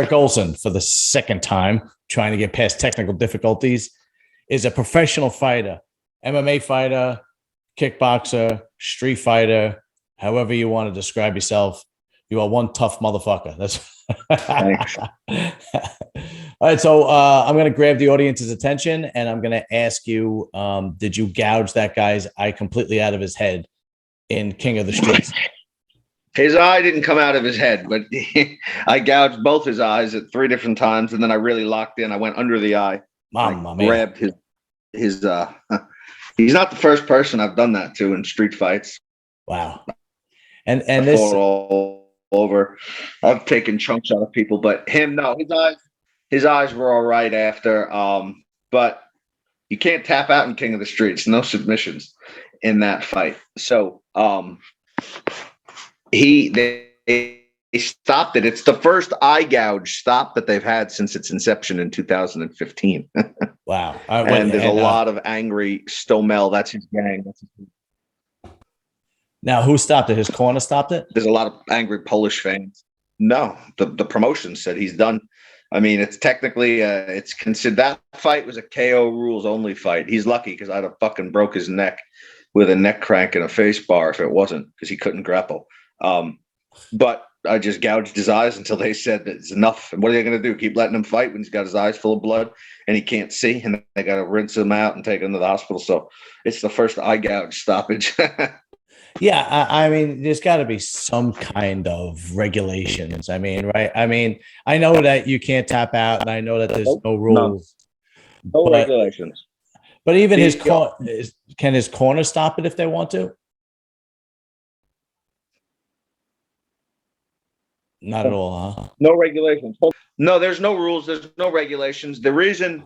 Eric Olsen, for the second time, trying to get past technical difficulties, is a professional fighter, MMA fighter, kickboxer, street fighter, however you want to describe yourself. You are one tough motherfucker. That's Thanks. All right. So I'm going to grab the audience's attention and I'm going to ask you, did you gouge that guy's eye completely out of his head in King of the Streets? His eye didn't come out of his head, but I gouged both his eyes at 3 different times, and then I really locked in. I went under the eye. Mamma mia. Grabbed his he's not the first person I've done that to in street fights. Wow. And I this fought all over. I've taken chunks out of people, but him, no, his eyes were all right after. But you can't tap out in King of the Streets. No submissions in that fight. So they stopped it. It's the first eye gouge stop that they've had since its inception in 2015. Wow. And there's a lot of angry Stomel. That's his gang. Now, who stopped it? His corner stopped it? There's a lot of angry Polish fans. No, the promotion said he's done. I mean, it's technically, it's considered that fight was a KO rules only fight. He's lucky because I'd have fucking broke his neck with a neck crank and a face bar if it wasn't, because he couldn't grapple. But I just gouged his eyes until they said that it's enough. And what are they going to do? Keep letting him fight when he's got his eyes full of blood and he can't see, and they got to rinse him out and take him to the hospital. So it's the first eye gouge stoppage. Yeah, I mean, there's got to be some kind of regulations. I mean, right? I mean, I know that you can't tap out, and I know that there's no rules. No regulations. But even can his corner stop it if they want to? Not at all, huh? No regulations. No, there's no rules. There's no regulations. The reason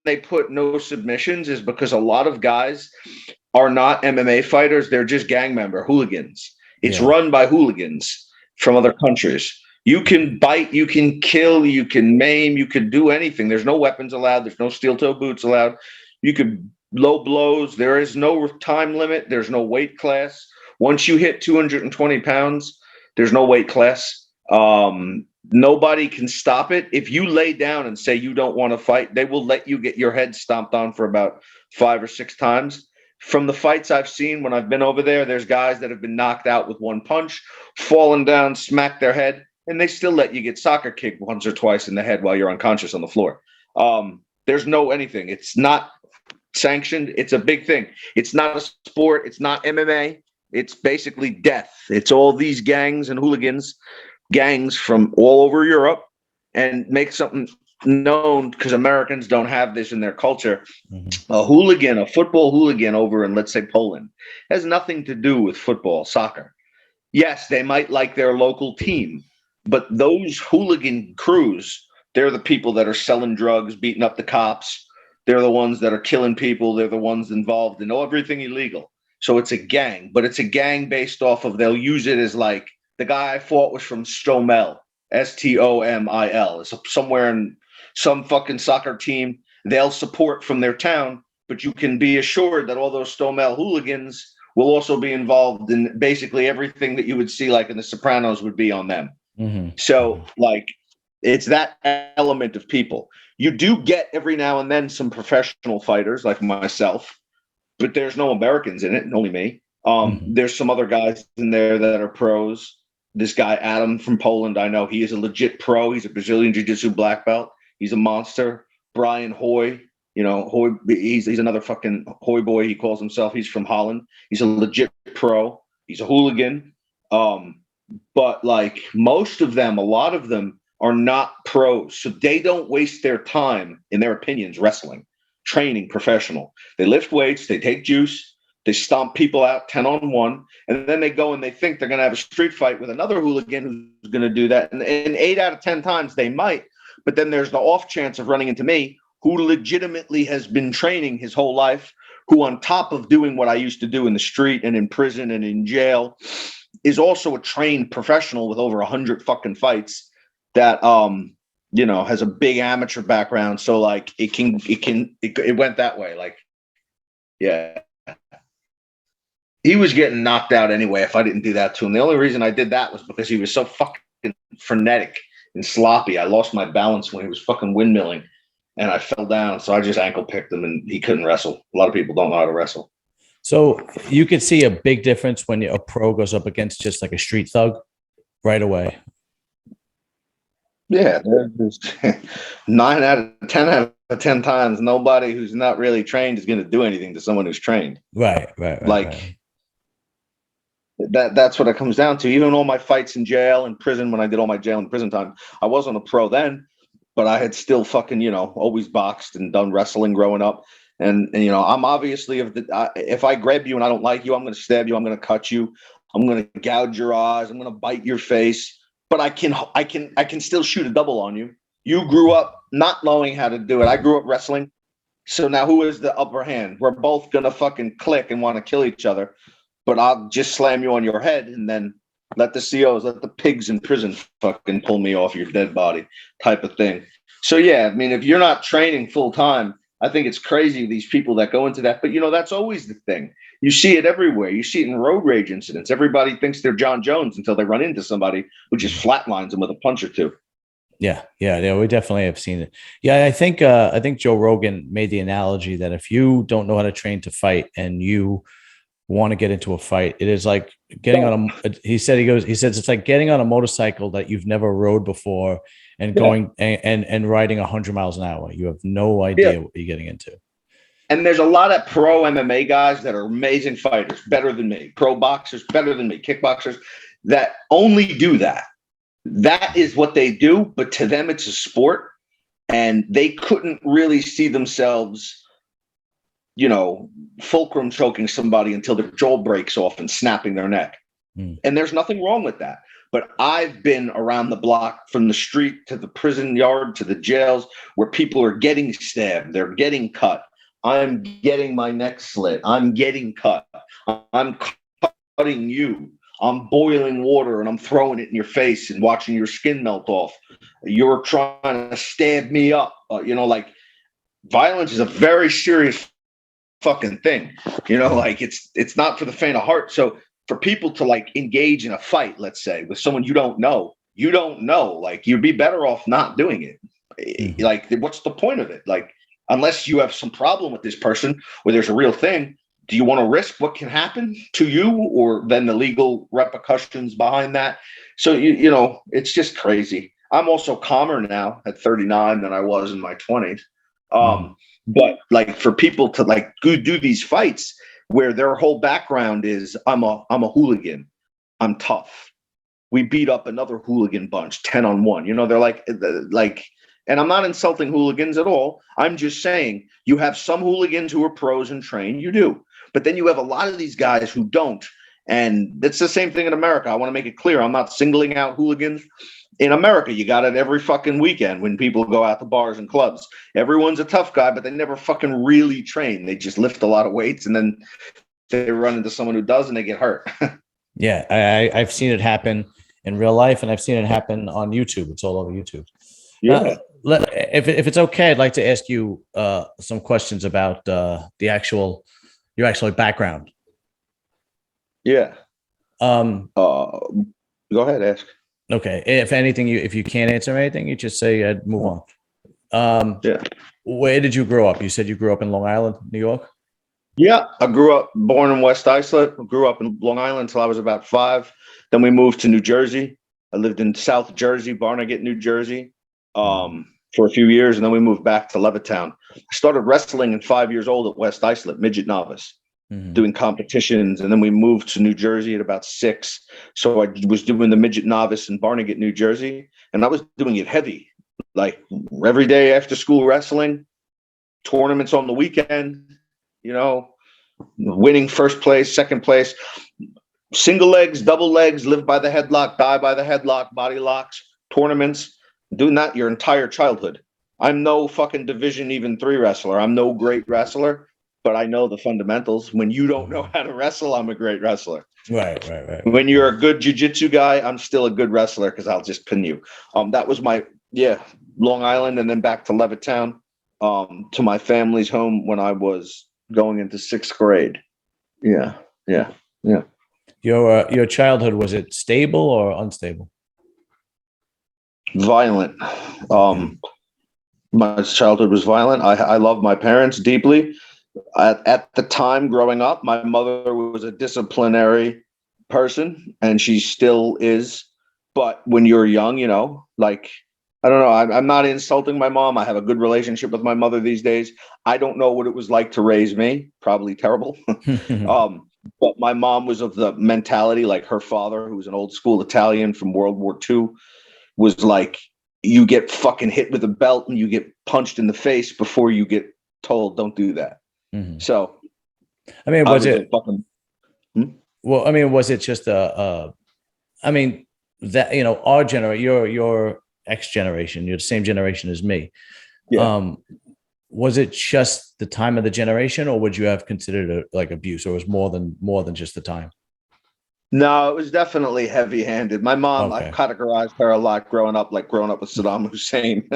they put no submissions is because a lot of guys are not MMA fighters. They're just gang member hooligans. It's run by hooligans from other countries. You can bite, you can kill, you can maim, you can do anything. There's no weapons allowed. There's no steel toe boots allowed. You could low blows. There is no time limit. There's no weight class. Once you hit 220 pounds, there's no weight class. Nobody can stop it. If you lay down and say you don't want to fight, they will let you get your head stomped on for about 5 or 6 times. From the fights I've seen when I've been over there, there's guys that have been knocked out with one punch, fallen down, smacked their head, and they still let you get soccer kicked once or twice in the head while you're unconscious on the floor. There's no anything. It's not sanctioned. It's a big thing. It's not a sport. It's not MMA. It's basically death. It's all these gangs and gangs from all over Europe, and make something known, because Americans don't have this in their culture. Mm-hmm. A football hooligan over in, let's say, Poland, has nothing to do with football, soccer. Yes, they might like their local team, but those hooligan crews, they're the people that are selling drugs, beating up the cops. They're the ones that are killing people. They're the ones involved in everything illegal. So it's a gang, but it's a gang based off of, they'll use it as like, the guy I fought was from Stomel, Stomil. It's somewhere in some fucking soccer team. They'll support from their town, but you can be assured that all those Stomel hooligans will also be involved in basically everything that you would see like in The Sopranos would be on them. Mm-hmm. So like, it's that element of people. You do get every now and then some professional fighters like myself, but there's no Americans in it, only me. There's some other guys in there that are pros. This guy, Adam from Poland, I know he is a legit pro. He's a Brazilian Jiu-Jitsu black belt. He's a monster. Brian Hoy, Hoy, he's another fucking Hoy boy, he calls himself. He's from Holland. He's a legit pro. He's a hooligan. But like most of them, a lot of them are not pros. So they don't waste their time, in their opinions, wrestling, training professional. They lift weights, they take juice, they stomp people out 10-on-1, and then they go and they think they're going to have a street fight with another hooligan who's going to do that. And 8 out of 10 times they might, but then there's the off chance of running into me, who legitimately has been training his whole life, who on top of doing what I used to do in the street and in prison and in jail, is also a trained professional with over 100 fucking fights that, has a big amateur background. So like it went that way. Like, yeah. he was getting knocked out anyway if I didn't do that to him. The only reason I did that was because he was so fucking frenetic and sloppy. I lost my balance when he was fucking windmilling and I fell down. So I just ankle picked him and he couldn't wrestle. A lot of people don't know how to wrestle. So you could see a big difference when a pro goes up against just like a street thug right away. Yeah, there's 9 out of 10 times, nobody who's not really trained is going to do anything to someone who's trained. Right. Like that's what it comes down to. Even all my fights in jail and prison, when I did all my jail and prison time, I wasn't a pro then, but I had still fucking, always boxed and done wrestling growing up. And I'm obviously, if I grab you and I don't like you, I'm going to stab you. I'm going to cut you. I'm going to gouge your eyes. I'm going to bite your face. But I can still shoot a double on you. You grew up not knowing how to do it. I grew up wrestling. So now who is the upper hand? We're both going to fucking click and want to kill each other. But I'll just slam you on your head and then let the COs, let the pigs in prison fucking pull me off your dead body type of thing. So, yeah, I mean, if you're not training full time, I think it's crazy, these people that go into that. But, that's always the thing. You see it everywhere. You see it in road rage incidents. Everybody thinks they're John Jones until they run into somebody who just flatlines them with a punch or two. Yeah. We definitely have seen it. Yeah, I think Joe Rogan made the analogy that if you don't know how to train to fight and you want to get into a fight, it is like getting on he says it's like getting on a motorcycle that you've never rode before and going and riding 100 miles an hour. You have no idea what you're getting into. And there's a lot of pro MMA guys that are amazing fighters, better than me, pro boxers, better than me, kickboxers, that only do that. That is what they do, but to them it's a sport, and they couldn't really see themselves, fulcrum choking somebody until their jaw breaks off and snapping their neck. And there's nothing wrong with that. But I've been around the block, from the street to the prison yard to the jails, where people are getting stabbed, they're getting cut. I'm getting my neck slit. I'm getting cut. I'm cutting you. I'm boiling water and I'm throwing it in your face and watching your skin melt off. You're trying to stab me up. Violence is a very serious fucking thing. It's not for the faint of heart. So for people to engage in a fight, let's say, with someone you don't know, you'd be better off not doing it. What's the point of it? Unless you have some problem with this person where there's a real thing, do you want to risk what can happen to you, or then the legal repercussions behind that? So, it's just crazy. I'm also calmer now at 39 than I was in my 20s. But for people to go do these fights where their whole background is, I'm a hooligan, I'm tough, we beat up another hooligan bunch 10-on-1. They're and I'm not insulting hooligans at all. I'm just saying you have some hooligans who are pros and trained. You do. But then you have a lot of these guys who don't. And it's the same thing in America. I want to make it clear. I'm not singling out hooligans. In America, you got it every fucking weekend when people go out to bars and clubs. Everyone's a tough guy, but they never fucking really train. They just lift a lot of weights, and then they run into someone who does and they get hurt. Yeah, I've seen it happen in real life, and I've seen it happen on YouTube. It's all over YouTube. Yeah. If it's okay, I'd like to ask you some questions about your actual background. Yeah. Go ahead, ask. Okay. If anything, if you can't answer anything, you just say move on. Yeah. Where did you grow up? You said you grew up in Long Island, New York? Yeah. I grew up, born in West Islip. Grew up in Long Island until I was about 5. Then we moved to New Jersey. I lived in South Jersey, Barnegat, New Jersey, for a few years. And then we moved back to Levittown. I started wrestling at 5 years old at West Islip, midget novice. Doing competitions, and then we moved to New Jersey at about 6. So I was doing the midget novice in Barnegat, New Jersey, and I was doing it heavy, every day after school wrestling, tournaments on the weekend, winning first place, second place, single legs, double legs, live by the headlock, die by the headlock, body locks, tournaments, doing that your entire childhood. I'm no fucking Division even 3 wrestler. I'm no great wrestler, but I know the fundamentals. When you don't know how to wrestle, I'm a great wrestler. Right. When you're a good jiu-jitsu guy, I'm still a good wrestler because I'll just pin you. That was my, Long Island, and then back to Levittown, to my family's home when I was going into 6th grade. Yeah. Yeah. Your childhood, was it stable or unstable? Violent. Okay. My childhood was violent. I love my parents deeply. At the time growing up, my mother was a disciplinary person, and she still is. But when you're young, like, I don't know, I'm not insulting my mom. I have a good relationship with my mother these days. I don't know what it was like to raise me. Probably terrible. But my mom was of the mentality, like her father, who was an old school Italian from World War II, was like, you get fucking hit with a belt and you get punched in the face before you get told don't do that. Mhm. So I mean, I was was a it? fucking Well, I mean, was it just I mean, that our generation, your X generation, you're the same generation as me. yeah. Was it just the time of the generation, or would you have considered it like abuse, or was more than just the time? No, it was definitely heavy-handed. My mom, I've Okay. categorized her a lot growing up, like growing up with Saddam Hussein.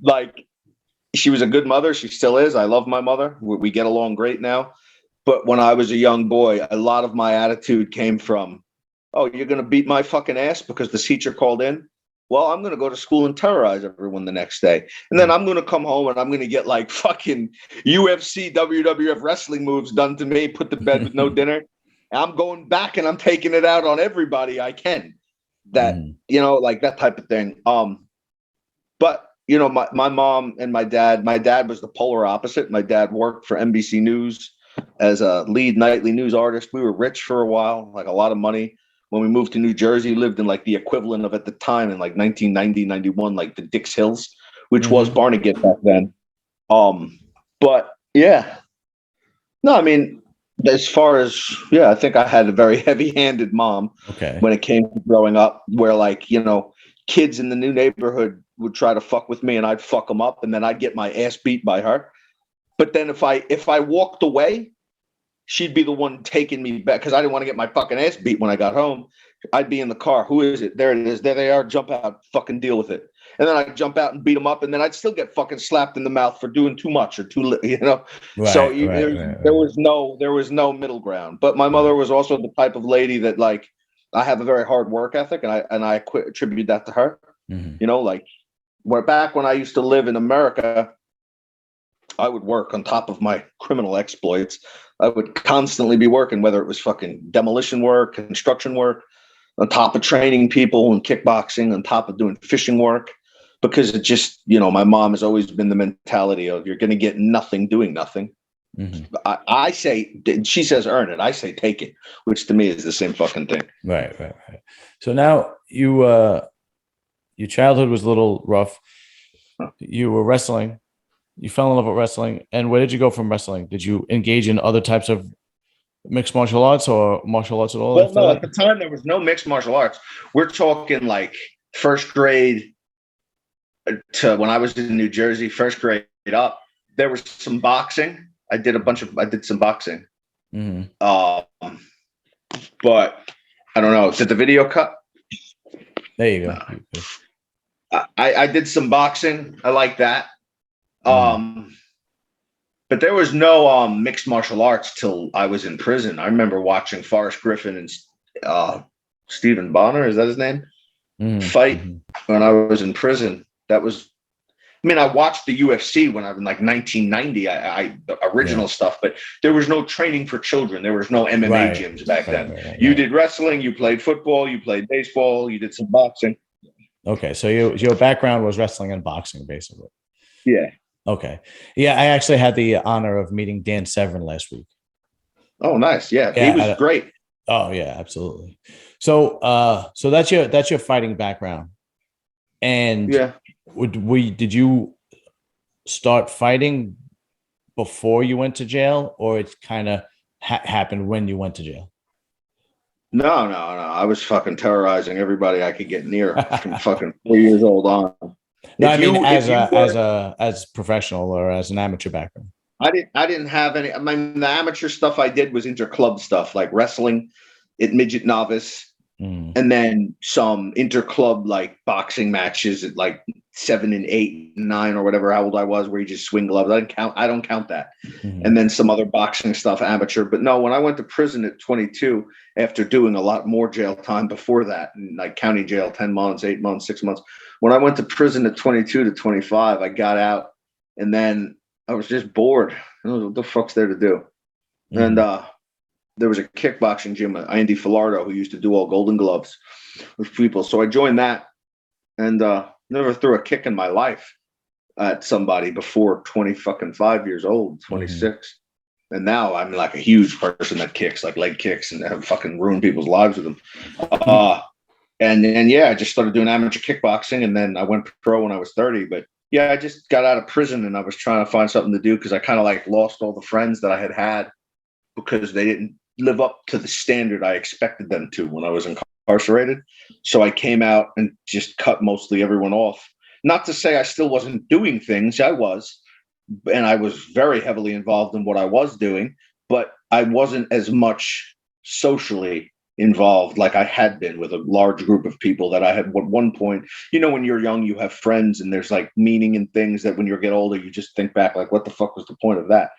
Like she was a good mother. She still is. I love my mother. We get along great now. But when I was a young boy, a lot of my attitude came from, oh, you're going to beat my fucking ass because the teacher called in? Well, I'm going to go to school and terrorize everyone the next day. And then I'm going to come home and I'm going to get like fucking UFC, WWF wrestling moves done to me, put to bed with no dinner. And I'm going back and I'm taking it out on everybody I can. That, Mhm. like that type of thing. But my mom and my dad was the polar opposite. My dad worked for NBC News as a lead nightly news artist. We were rich for a while, like a lot of money. When we moved to New Jersey, lived in like the equivalent of at the time in like 1990, 91, like the Dix Hills, which was Mhm. Barnegat back then. But yeah, no, I mean, as far as, yeah, I think I had a very heavy-handed mom Okay. when it came to growing up, where like, kids in the new neighborhood would try to fuck with me and I'd fuck them up and then I'd get my ass beat by her. But then if I walked away, she'd be the one taking me back because I didn't want to get my fucking ass beat when I got home. I'd be in the car. Who is it? There it is. There they are. Jump out. Fucking deal with it. And then I'd jump out and beat them up, and then I'd still get fucking slapped in the mouth for doing too much or too little. So Right. Right. Right. there Right. was no middle ground. But my mother Right. was also the type of lady that like I have a very hard work ethic, and I attribute that to her. Mhm. Like where back when I used to live in America, I would work on top of my criminal exploits. I would constantly be working, whether it was fucking demolition work, construction work, on top of training people and kickboxing, on top of doing fishing work, because it just, my mom has always been the mentality of you're going to get nothing doing nothing. Mhm. I say, she says, earn it. I say, take it, which to me is the same fucking thing. Right. Right. Right. So now your childhood was a little rough. You were wrestling. You fell in love with wrestling. And where did you go from wrestling? Did you engage in other types of mixed martial arts or martial arts at all Well, after no, that? at the time there was no mixed martial arts. We're talking like first grade to when I was in New Jersey, first grade up. There was some boxing. I did some boxing. Mm-hmm. But I don't know. Did the video cut? There you No. go. I did some boxing. I like that. Mm-hmm. But there was no mixed martial arts till I was in prison. I remember watching Forrest Griffin and Stephen Bonner, is that his name? Fight Mm-hmm. when I was in prison. I watched the UFC when I was in like 1990, the Yeah. original stuff, but there was no training for children. There was no MMA Right. gyms back Right. then. Right. Right. You Right. did wrestling, you played football, you played baseball, you did some boxing. Okay. So your background was wrestling and boxing, basically. Yeah. Okay. Yeah, I actually had the honor of meeting Dan Severn last week. Oh, nice. Yeah, he Yeah. was great. Oh yeah, absolutely. So that's your fighting background. And Yeah. did you start fighting before you went to jail, or it kind of happened when you went to jail? No, no, no. I was fucking terrorizing everybody I could get near from fucking 4 years old on. No, I mean If you were, as professional or as an amateur background. I didn't have any. The amateur stuff I did was inter-club stuff like wrestling at midget novice, Mm. and then some inter-club like boxing matches at like 7 and 8 and 9 or whatever, how old I was, where you just swing gloves. I don't count that. Mhm. And then some other boxing stuff, amateur. But no, when I went to prison at 22, after doing a lot more jail time before that, like county jail, 10 months, 8 months, 6 months. When I went to prison at 22 to 25, I got out, and then I was just bored. What the fuck's there to do? Mhm. And there was a kickboxing gym, Andy Filardo, who used to do all Golden Gloves with people. So I joined that, and never threw a kick in my life at somebody before 20 fucking 5 years old, 26. And now I'm like a huge person that kicks, like leg kicks, and have fucking ruined people's lives with them. And then, yeah, I just started doing amateur kickboxing, and then I went pro when I was 30. But yeah, I just got out of prison, and I was trying to find something to do because I kind of like lost all the friends that I had because they didn't live up to the standard I expected them to when I was incarcerated. So I came out and just cut mostly everyone off. Not to say I still wasn't doing things, I was, and I was very heavily involved in what I was doing, but I wasn't as much socially involved like I had been with a large group of people that I had at one point. You know, when you're young, you have friends, and there's like meaning in things that when you get older, you just think back like, what the fuck was the point of that?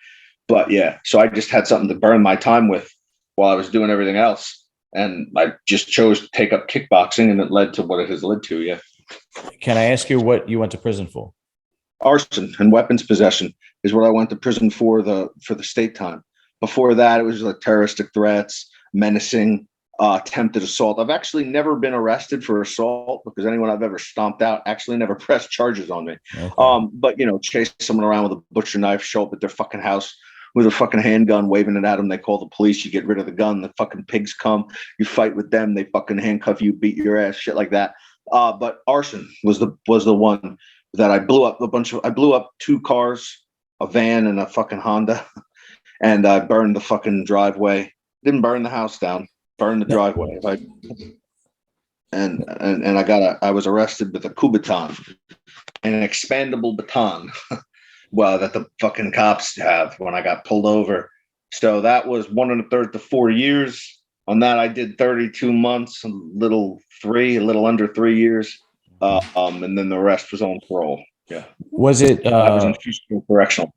But yeah, so I just had something to burn my time with while I was doing everything else. And I just chose to take up kickboxing, and it led to what it has led to. Yeah. Can I ask you what you went to prison for? Arson and weapons possession is what I went to prison for the state time. Before that, it was like terroristic threats, menacing, attempted assault. I've actually never been arrested for assault because anyone I've ever stomped out actually never pressed charges on me. Okay. But you know, chase someone around with a butcher knife, show up at their fucking house with a fucking handgun, waving it at them. They call the police. You get rid of the gun. The fucking pigs come. You fight with them. They fucking handcuff you, beat your ass, shit like that. But arson was the one that I blew up I blew up 2 cars, a van and a fucking Honda, and I burned the fucking driveway. Didn't burn the house down, burned the driveway. I was arrested with a Kubaton, an expandable baton, well, that the fucking cops have when I got pulled over. So that was 1 1/3 to 4 years. On that, I did 32 months, a little under 3 years. And then the rest was on parole. Yeah. Was it? That was in Houston Correctional.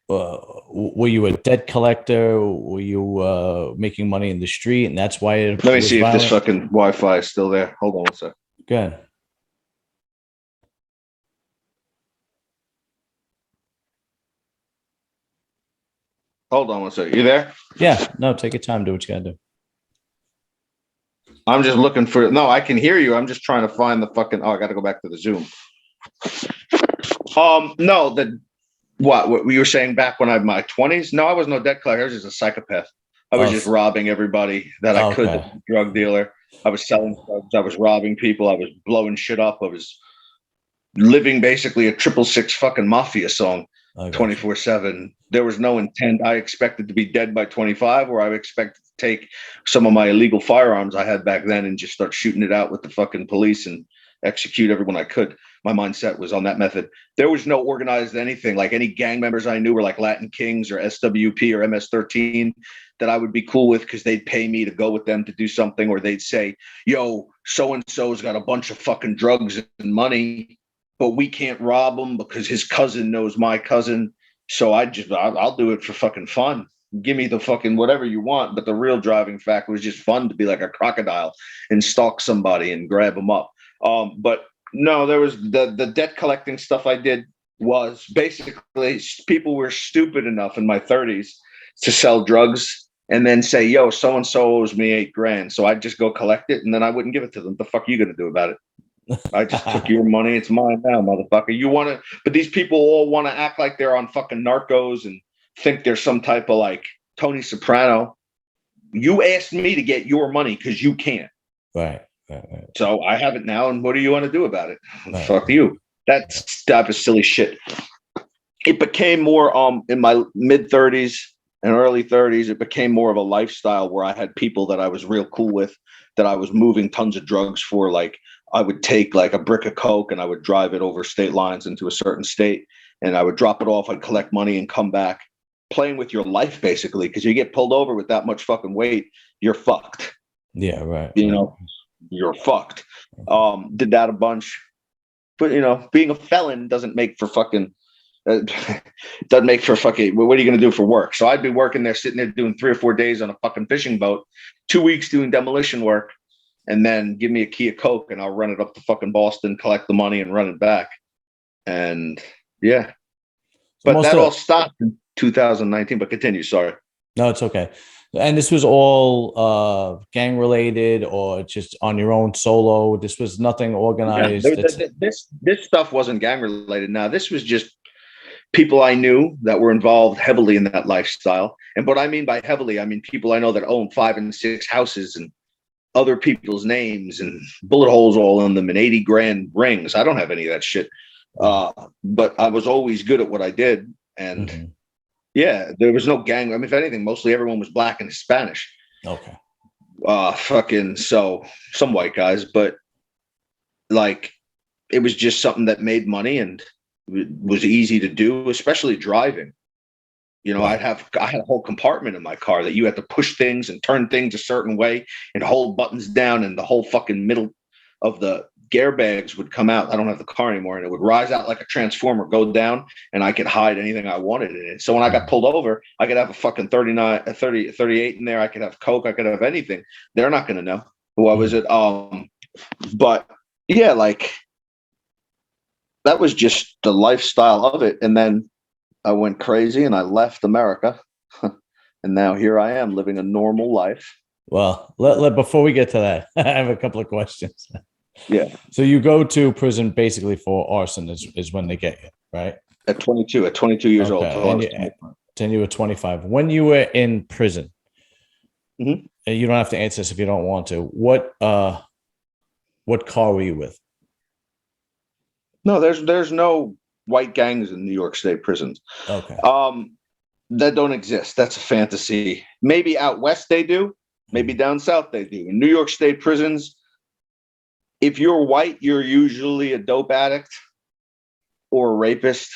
Were you a debt collector? Were you making money in the street, and that's why it Let me was see if this violent? fucking Wi-Fi is still there. Hold on one sec. Good. Hold on one sec. You there? Yeah. No, take your time. Do what you gotta do. I'm just looking for. No, I can hear you. I'm just trying to find the fucking. Oh, I got to go back to the Zoom. No, what you were saying back when I was in my 20s? No, I was no debt collector. I was just a psychopath. I was just robbing everybody that I could. Drug dealer. I was selling drugs. I was robbing people. I was blowing shit up. I was living basically a 666 fucking mafia song 24/7. There was no intent. I expected to be dead by 25, or I expected to take some of my illegal firearms I had back then and just start shooting it out with the fucking police and execute everyone I could. My mindset was on that method. There was no organized anything. Like any gang members I knew were like Latin Kings or SWP or MS-13 that I would be cool with because they'd pay me to go with them to do something, or they'd say, yo, so-and-so's got a bunch of fucking drugs and money, but we can't rob him because his cousin knows my cousin. So I'll do it for fucking fun. Give me the fucking whatever you want. But the real driving factor was just fun to be like a crocodile and stalk somebody and grab them up. But no, there was the debt collecting stuff I did was basically people were stupid enough in my 30s to sell drugs and then say, yo, so-and-so owes me $8,000. So I'd just go collect it and then I wouldn't give it to them. The fuck are you going to do about it? I just took your money. It's mine now, motherfucker. You want to, but these people all want to act like they're on fucking Narcos and think they're some type of like Tony Soprano. You asked me to get your money because you can't. Right. So I have it now. And what do you want to do about it? Right. Fuck you. That's type of silly shit. It became more in my mid 30s and early 30s. It became more of a lifestyle where I had people that I was real cool with, that I was moving tons of drugs for. Like I would take like a brick of coke and I would drive it over state lines into a certain state and I would drop it off. I'd collect money and come back, playing with your life basically, because you get pulled over with that much fucking weight, you're fucked. Yeah, right. You know, you're fucked. Did that a bunch. But being a felon doesn't make for fucking. Doesn't make for fucking. What are you going to do for work? So I'd be working there, sitting there doing 3 or 4 days on a fucking fishing boat, 2 weeks doing demolition work, and then give me a key of coke, and I'll run it up to fucking Boston, collect the money, and run it back. And yeah, So but that all stopped in 2019. But continue. Sorry. No, it's okay. And this was all gang related, or just on your own solo? This was nothing organized. Yeah, this stuff wasn't gang related. Now this was just people I knew that were involved heavily in that lifestyle. And what I mean by heavily, I mean people I know that own 5 and 6 houses and other people's names and bullet holes all in them and 80 grand rings. I don't have any of that shit. But I was always good at what I did. And yeah, there was no gang. I mean, if anything, mostly everyone was black and Spanish. Okay. So some white guys, but like it was just something that made money and was easy to do, especially driving. I had a whole compartment in my car that you had to push things and turn things a certain way and hold buttons down, and the whole fucking middle of the gear bags would come out. I don't have the car anymore, and it would rise out like a transformer, go down, and I could hide anything I wanted in it. So when I got pulled over, I could have a fucking 38 in there. I could have coke. I could have anything. They're not going to know who I was at. But yeah, like that was just the lifestyle of it. And then I went crazy and I left America. And now here I am living a normal life. Well, before we get to that, I have a couple of questions. Yeah. So you go to prison basically for arson is when they get you, right? At 22 years old. Then you were 25. When you were in prison, and you don't have to answer this if you don't want to. What car were you with? No, there's no white gangs in New York State prisons. Okay. That don't exist. That's a fantasy. Maybe out west they do. Maybe down south they do. In New York State prisons, if you're white, you're usually a dope addict or a rapist,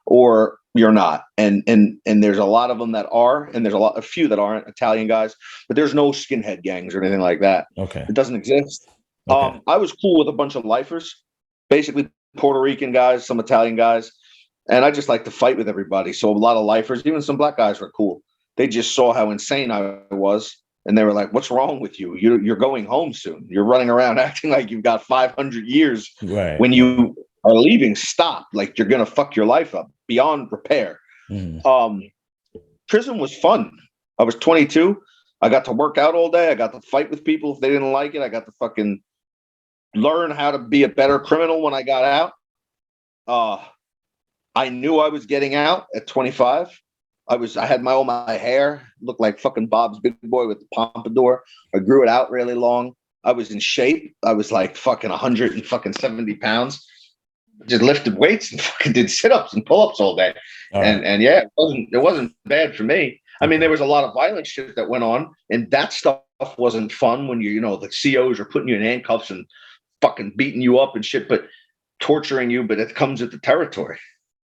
or you're not. And there's a lot of them that are, and there's a few that aren't, Italian guys, but there's no skinhead gangs or anything like that. Okay. It doesn't exist. Okay. I was cool with a bunch of lifers, basically Puerto Rican guys, some Italian guys, and I just like to fight with everybody. So a lot of lifers, even some black guys, were cool. They just saw how insane I was, and they were like, "What's wrong with you? You're going home soon. You're running around acting like you've got 500 years right. when you are leaving. Stop! Like you're gonna fuck your life up beyond repair." Prison was fun. I was 22. I got to work out all day. I got to fight with people if they didn't like it. I got to fucking learn how to be a better criminal when I got out. I knew I was getting out at 25. I had all my hair, looked like fucking Bob's Big Boy with the pompadour. I grew it out really long. I was in shape. I was like fucking 170 pounds. Just lifted weights and fucking did sit-ups and pull-ups all day. And yeah, it wasn't bad for me. I mean, there was a lot of violent shit that went on, and that stuff wasn't fun when the COs are putting you in handcuffs and fucking beating you up and shit, but torturing you, but it comes with the territory.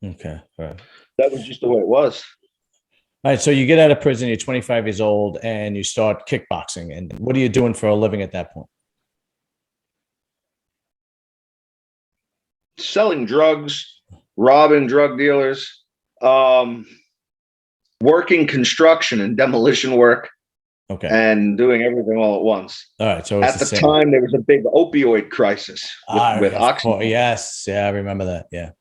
Okay. All right. That was just the way it was. All right. So you get out of prison, you're 25 years old, and you start kickboxing. And what are you doing for a living at that point? Selling drugs, robbing drug dealers, working construction and demolition work. Okay. And doing everything all at once. All right. So at the time, there was a big opioid crisis with Oxycontin. Yes. Yeah, I remember that. Yeah.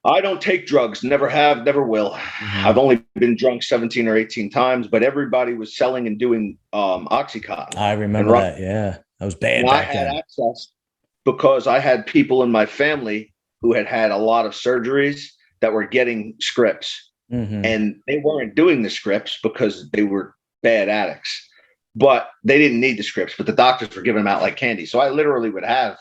I don't take drugs. Never have. Never will. I've only been drunk 17 or 18 times, but everybody was selling and doing Oxycontin. I remember that. Yeah. That was bad back then. I had access because I had people in my family who had a lot of surgeries that were getting scripts. And they weren't doing the scripts because they were bad addicts. But they didn't need the scripts, but the doctors were giving them out like candy. So I literally would have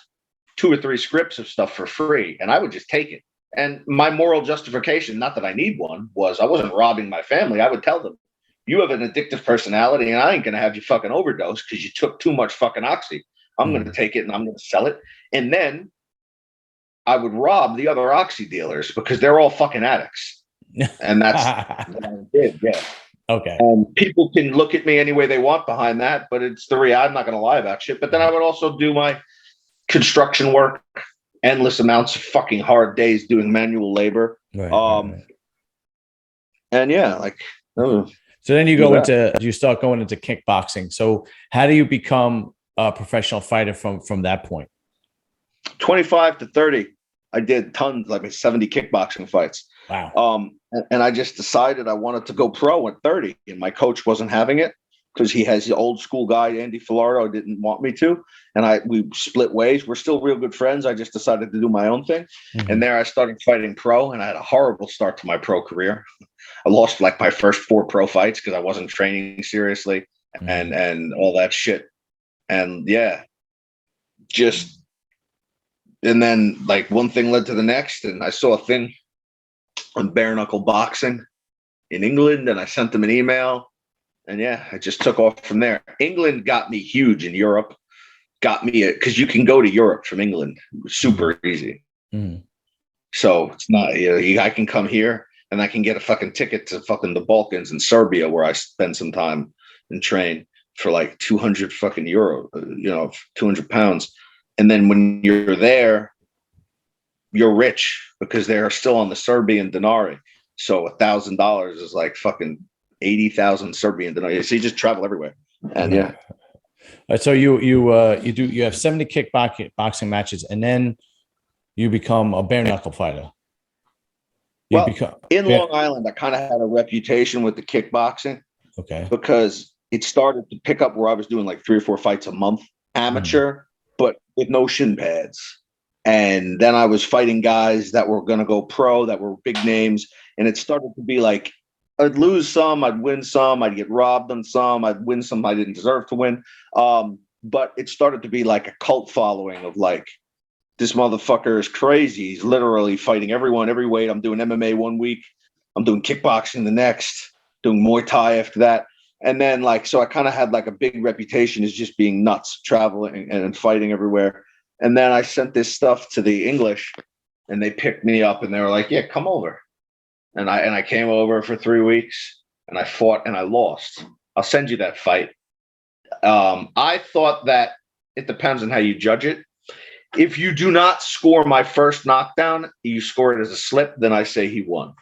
2 or 3 scripts of stuff for free, and I would just take it. And my moral justification, not that I need one, was I wasn't robbing my family. I would tell them, you have an addictive personality, and I ain't going to have you fucking overdose because you took too much fucking Oxy. I'm going to take it and I'm going to sell it. And then I would rob the other Oxy dealers because they're all fucking addicts. And that's what I did, yeah. Okay. And people can look at me any way they want behind that, but it's the reality. I'm not going to lie about shit. But then I would also do my construction work, endless amounts of fucking hard days doing manual labor. Right. And yeah, like, So then you start going into kickboxing. So how do you become a professional fighter from that point? 25 to 30, I did tons, like 70 kickboxing fights. Wow. And I just decided I wanted to go pro at 30, and my coach wasn't having it because he has the old school guy, Andy Filardo, didn't want me to. And we split ways. We're still real good friends. I just decided to do my own thing. Mm-hmm. And there I started fighting pro, and I had a horrible start to my pro career. I lost like my first 4 pro fights because I wasn't training seriously and all that shit. And yeah, and then like one thing led to the next, and I saw a thing on bare knuckle boxing in England, and I sent them an email, and yeah, I just took off from there. England got me huge in Europe, got me because you can go to Europe from England super easy. So it's not, I can come here and I can get a fucking ticket to fucking the Balkans and Serbia, where I spend some time and train for like 200 fucking euro, 200 pounds. And then when you're there, you're rich because they're still on the Serbian dinari. So $1,000 is like fucking 80,000 Serbian dinari. So you just travel everywhere. And yeah. So you have 70 kickboxing matches, and then you become a bare knuckle fighter. In Long Island, I kind of had a reputation with the kickboxing. Okay. Because it started to pick up where I was doing like 3 or 4 fights a month, amateur, but with no shin pads. And then I was fighting guys that were going to go pro, that were big names. And it started to be like, I'd lose some, I'd win some, I'd get robbed on some, I'd win some I didn't deserve to win. But it started to be like a cult following of like, this motherfucker is crazy. He's literally fighting everyone, every weight. I'm doing MMA one week. I'm doing kickboxing the next, doing Muay Thai after that. And then like, so I kind of had like a big reputation as just being nuts, traveling and fighting everywhere. And then I sent this stuff to the English, and they picked me up, and they were like, yeah, come over. And I came over for 3 weeks, and I fought and I lost. I'll send you that fight. I thought that it depends on how you judge it. If you do not score my first knockdown, you score it as a slip, then I say he won.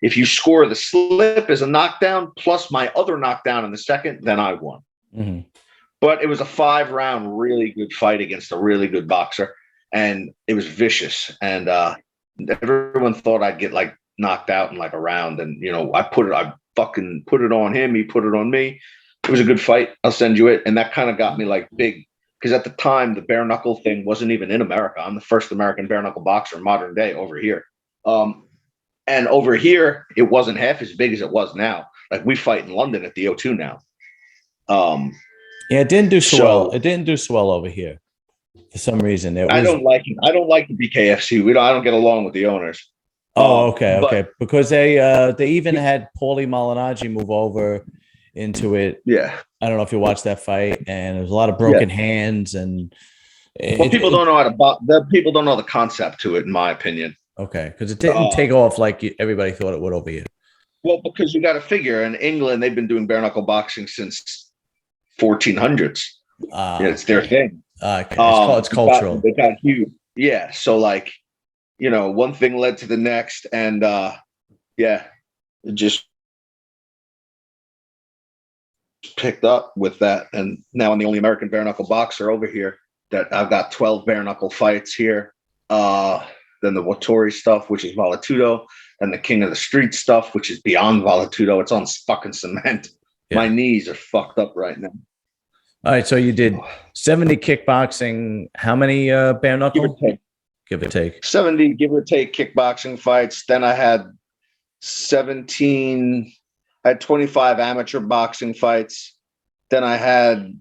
If you score the slip as a knockdown plus my other knockdown in the second, then I won. Mm-hmm. But it was a 5-round, really good fight against a really good boxer, and it was vicious. And everyone thought I'd get like knocked out in like a round, and I fucking put it on him. He put it on me. It was a good fight. I'll send you it. And that kind of got me like big, because at the time the bare knuckle thing wasn't even in America. I'm the first American bare knuckle boxer modern day over here. And over here, it wasn't half as big as it was now. Like we fight in London at the O2 now. Yeah, it didn't do so well. It didn't do so well over here for some reason. I don't like it. I don't like the BKFC. I don't get along with the owners. Oh, okay. Because they even had Paulie Malignaggi move over into it. Yeah. I don't know if you watched that fight, and there's a lot of broken hands, and people don't know how to people don't know the concept to it, in my opinion. Okay, because it didn't take off like everybody thought it would over here. Well, because you got to figure, in England they've been doing bare knuckle boxing since 1400s. It's their thing. Okay. It's cultural. They got huge. Yeah. So like, one thing led to the next, and it just picked up with that. And now I'm the only American bare knuckle boxer over here. That I've got 12 bare knuckle fights here. Then the Wattori stuff, which is Valetudo, and the King of the Street stuff, which is beyond Valetudo. It's on fucking cement. Yeah. My knees are fucked up right now. All right, so you did 70 kickboxing. How many bare knuckle? Give or take. 70, give or take, kickboxing fights. Then I had 17. I had 25 amateur boxing fights. Then I had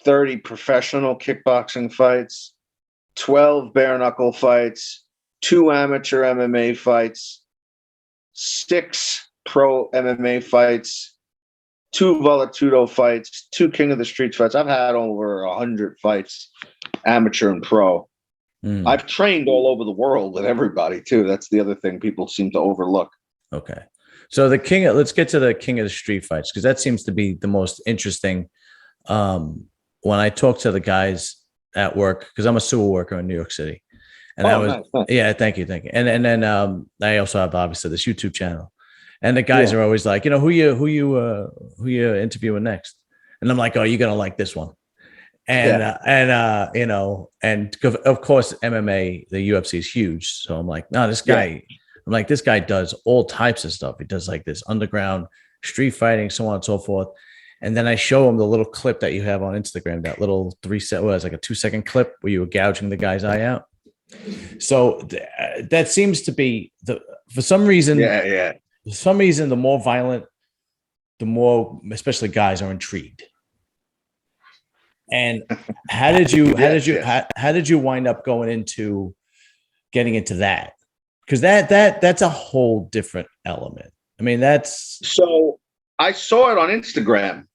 30 professional kickboxing fights, 12 bare knuckle fights, 2 amateur MMA fights, 6 pro MMA fights, 2 Valetudo fights, 2 King of the Streets fights. I've had over 100 fights, amateur and pro. I've trained all over the world with everybody too. That's the other thing people seem to overlook. Okay. So let's get to the King of the Street fights, because that seems to be the most interesting. When I talk to the guys at work because I'm a sewer worker in New York City. And I was, nice. yeah, thank you. And then I also have obviously this YouTube channel, and the guys are always like, who you interviewing next? And I'm like, oh, you're gonna like this one. And and of course MMA, the UFC is huge. So I'm like, no, this guy, this guy does all types of stuff. He does like this underground street fighting, so on and so forth. And then I show him the little clip that you have on Instagram, that little 3 second, like a 2 second clip where you were gouging the guy's eye out. So that seems to be for some reason, the more violent, the more, especially guys, are intrigued. And how did you wind up getting into that? Because that's a whole different element. I mean, so I saw it on Instagram.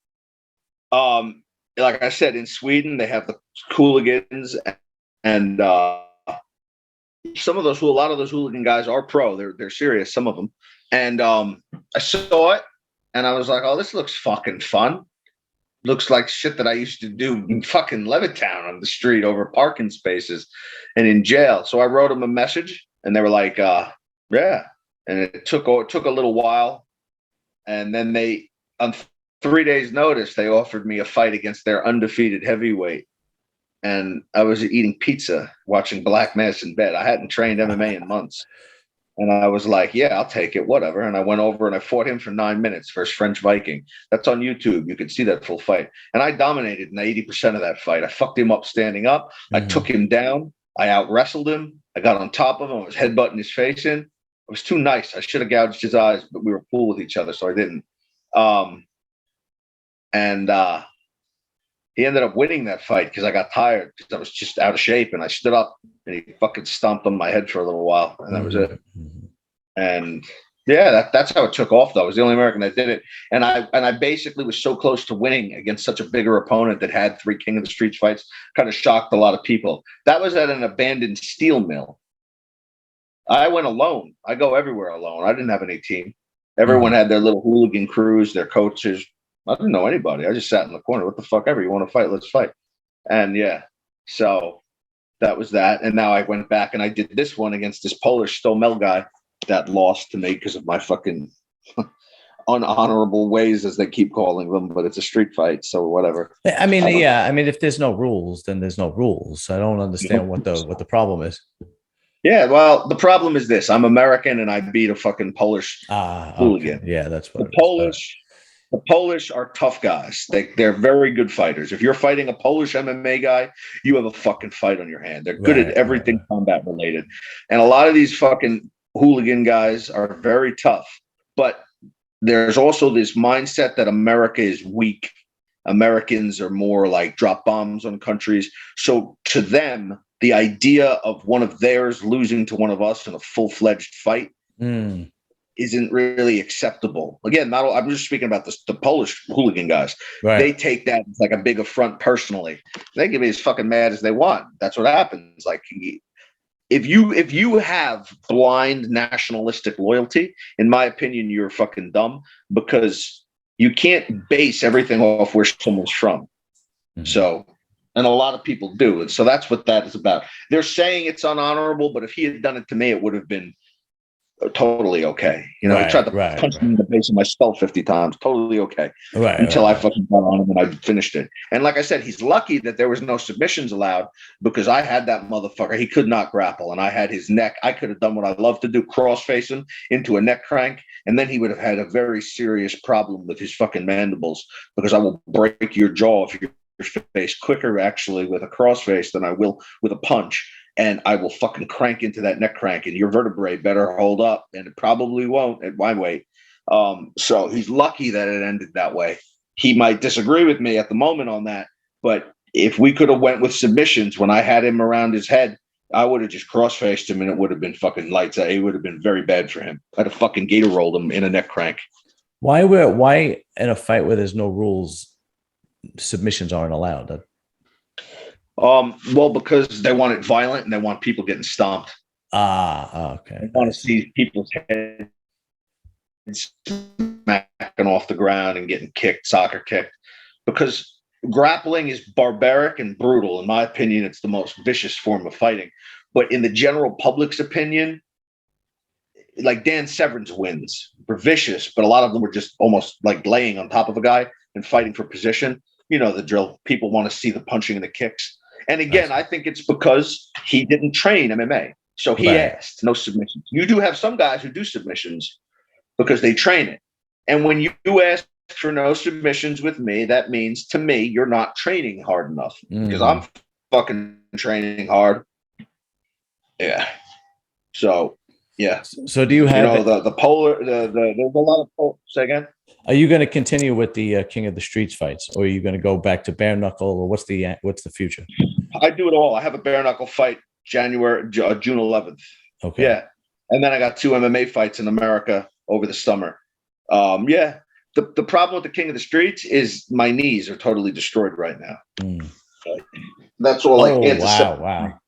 Like I said, in Sweden, they have the hooligans, and a lot of those hooligan guys are pro. They're serious, some of them. And I saw it, and I was like, oh, this looks fucking fun. Looks like shit that I used to do in fucking Levittown on the street over parking spaces and in jail. So I wrote them a message, and they were like, yeah. And it took a little while. And then on 3 days notice, they offered me a fight against their undefeated heavyweight. And I was eating pizza, watching Black Mass in bed. I hadn't trained MMA in months. And I was like, yeah, I'll take it, whatever. And I went over and I fought him for 9 minutes versus French Viking. That's on YouTube. You can see that full fight. And I dominated 80% of that fight. I fucked him up standing up. I took him down. I out-wrestled him. I got on top of him. I was headbutting his face in. It was too nice. I should have gouged his eyes, but we were cool with each other, so I didn't. He ended up winning that fight because I got tired because I was just out of shape, and I stood up and he fucking stomped on my head for a little while, and that was it. And yeah, that's how it took off, though. I was the only American that did it. And I basically was so close to winning against such a bigger opponent that had 3 King of the Streets fights. Kind of shocked a lot of people. That was at an abandoned steel mill. I went alone. I go everywhere alone. I didn't have any team. Everyone had their little hooligan crews, their coaches. I didn't know anybody. I just sat in the corner. What the fuck ever. You want to fight? Let's fight. And yeah, so that was that. And now I went back and I did this one against this Polish Stomel guy that lost to me because of my fucking unhonorable ways, as they keep calling them. But it's a street fight, so whatever. I mean, I mean, if there's no rules, then there's no rules. I don't understand what the problem is. Yeah, well, the problem is this: I'm American and I beat a fucking Polish hooligan. Okay. Yeah, that's what The Polish are tough guys. They're very good fighters. If you're fighting a Polish MMA guy, you have a fucking fight on your hand. They're good at everything combat related. And a lot of these fucking hooligan guys are very tough. But there's also this mindset that America is weak. Americans are more like drop bombs on countries. So to them, the idea of one of theirs losing to one of us in a full-fledged fight isn't really acceptable. Again, I'm just speaking about the Polish hooligan guys. Right. They take that as like a big affront personally. They can be as fucking mad as they want. That's what happens. Like, if you have blind nationalistic loyalty, in my opinion, you're fucking dumb, because you can't base everything off where someone's from. So, and a lot of people do. And so that's what that is about. They're saying it's unhonorable, but if he had done it to me, it would have been totally okay. He tried to punch me in the base of my skull 50 times. Totally okay. Until I fucking got on him and I finished it. And like I said, he's lucky that there was no submissions allowed, because I had that motherfucker. He could not grapple, and I had his neck. I could have done what I love to do, cross-face him into a neck crank, and then he would have had a very serious problem with his fucking mandibles, because I will break your jaw if your face quicker actually with a cross-face than I will with a punch. And I will fucking crank into that neck crank, and your vertebrae better hold up, and it probably won't at my weight. So he's lucky that it ended that way. He might disagree with me at the moment on that, but if we could have went with submissions when I had him around his head, I would have just cross-faced him, and it would have been fucking lights out. It would have been very bad for him. I'd have fucking gator rolled him in a neck crank. Why in a fight where there's no rules, submissions aren't allowed? Well, because they want it violent and they want people getting stomped. Okay. They want to see people's heads smacking off the ground and getting kicked, soccer kicked. Because grappling is barbaric and brutal. In my opinion, it's the most vicious form of fighting. But in the general public's opinion, like Dan Severn's wins were vicious, but a lot of them were just almost like laying on top of a guy and fighting for position. You know the drill. People want to see the punching and the kicks. And again, I think it's because he didn't train MMA. So he asked no submissions. You do have some guys who do submissions because they train it. And when you ask for no submissions with me, that means to me, you're not training hard enough because I'm fucking training hard. Yeah. So, yeah. So do you have the polar, there's a lot of, say again? Are you going to continue with the King of the Streets fights, or are you going to go back to bare knuckle, or what's the future? I do it all. I have a bare knuckle fight June 11th. Okay. Yeah. And then I got 2 MMA fights in America over the summer. Yeah. The problem with the King of the Streets is my knees are totally destroyed right now. That's all like antiseptic. Wow.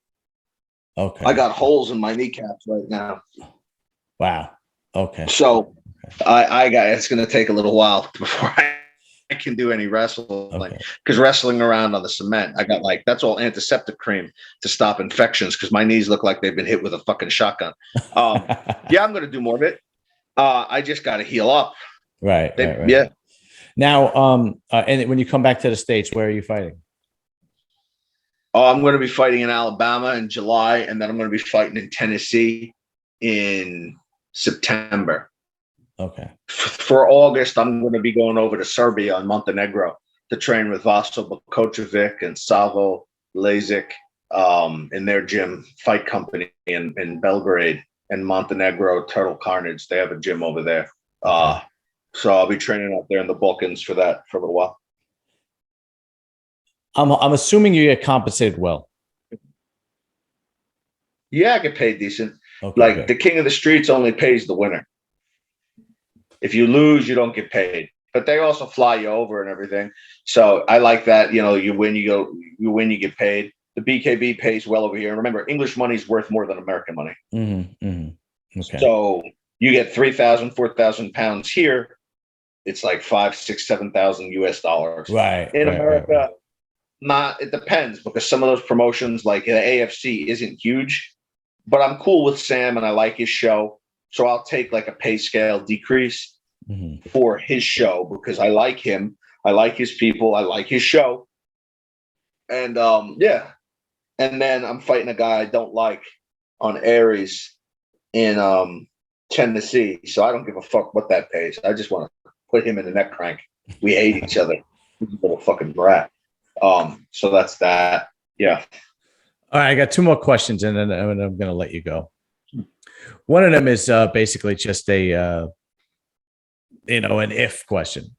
Okay. I got holes in my kneecaps right now. Wow. Okay. So I got it's going to take a little while before I can do any wrestling because wrestling around on the cement, I got that's all antiseptic cream to stop infections because my knees look like they've been hit with a fucking shotgun. Yeah, I'm going to do more of it. I just got to heal up. Right. Yeah. Now, and when you come back to the States, where are you fighting? Oh, I'm going to be fighting in Alabama in July, and then I'm going to be fighting in Tennessee in September. Okay. For August, I'm going to be going over to Serbia and Montenegro to train with Vaso Bakočević and Savo Lazic in their gym fight company in Belgrade and Montenegro, Turtle Carnage. They have a gym over there. So I'll be training out there in the Balkans for that for a little while. I'm assuming you get compensated well. Yeah, I get paid decent. Okay, the King of the Streets only pays the winner. If you lose, you don't get paid. But they also fly you over and everything. So I like that. You win, you get paid. The BKB pays well over here. And remember, English money is worth more than American money. Okay. So you get 3,000, 4,000 pounds here. It's like 5, 6, 7,000 US dollars. Right. In America, it depends because some of those promotions, like the AFC, isn't huge. But I'm cool with Sam and I like his show. So I'll take like a pay scale decrease for his show because I like him. I like his people. I like his show. And yeah. And then I'm fighting a guy I don't like on Aries in Tennessee. So I don't give a fuck what that pays. I just want to put him in the neck crank. We hate each other. He's a little fucking brat. So that's that. Yeah. All right. I got 2 more questions and then I'm going to let you go. One of them is basically just a, an if question.